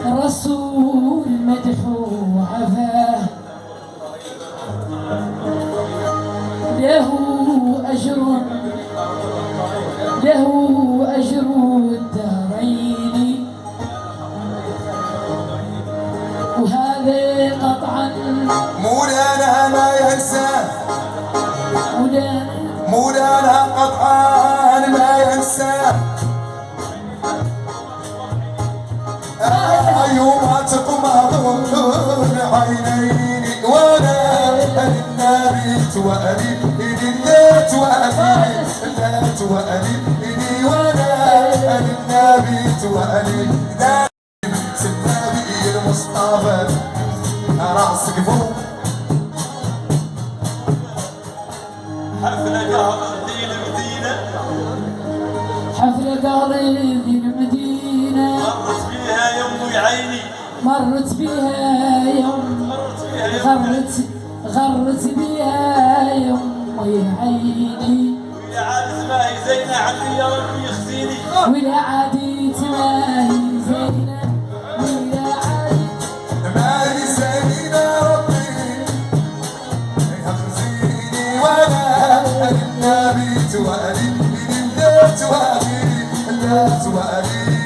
الرسول مدحو عفاه له أجر الدارين وهذا قطعا مولانا ما ينسى مولانا قطعا ما ينسى يوم تقمضون عينيني وانا النبي توالي لا توالي لا توالي وانا النبي توالي النبي المصطفى راسك فوق حفلة قاضي المدينة حفلة قاضي المدينة مرت بيها يوم عيني مرت بها يوم غرت بها يوم عيني ولا عاد ما هي زينة عندي يا ربي يخزيني ولا عاديت ما هي زينة ولا عاديت ما هي زينة ربي يخزيني ولا النبي توالي لا توالي لا توالي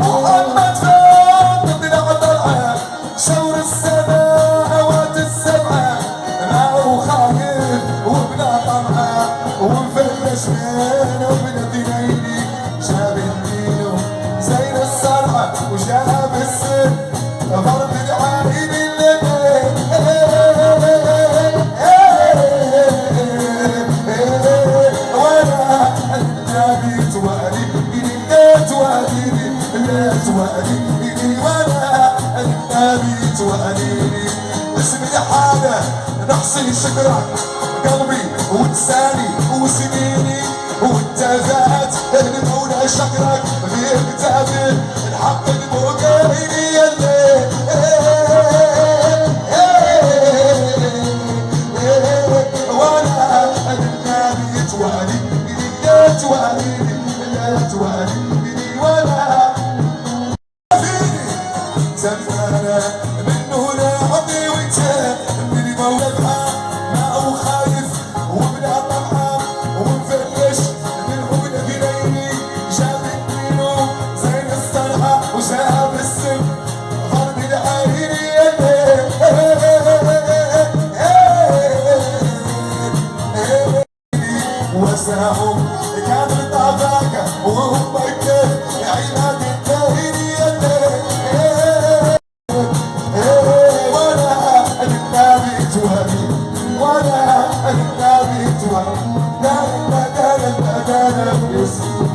محمد فاضل طلع طلعه شور السماوات السبعه ما هو خايف وبلا طمعه ومفرش بينه وبين دينيني جاب الدين زين الصرعه وجاب السن فرد العين وانا النبي توالي لا توالي لا تواليني وانا النبي تواليني بسم الحالة نحصي شكرك قلبي ولساني وسنيني والتفات المولى شكرك في كتابي الحق المقايني وانا النبي تواليني لا تواليني لا تواليني وانا زمانة من هنا عطي وجه من مولدها ما هو خايف وبلا طمعة ومفرش من هنا جنيني جاب الدينو زين الصرحة وجاب السم ضرب العين وساهم كان طاباك وهم كيف عينات الدهري وانا النبي توالي النبي توالى دانا دانا دانا دانا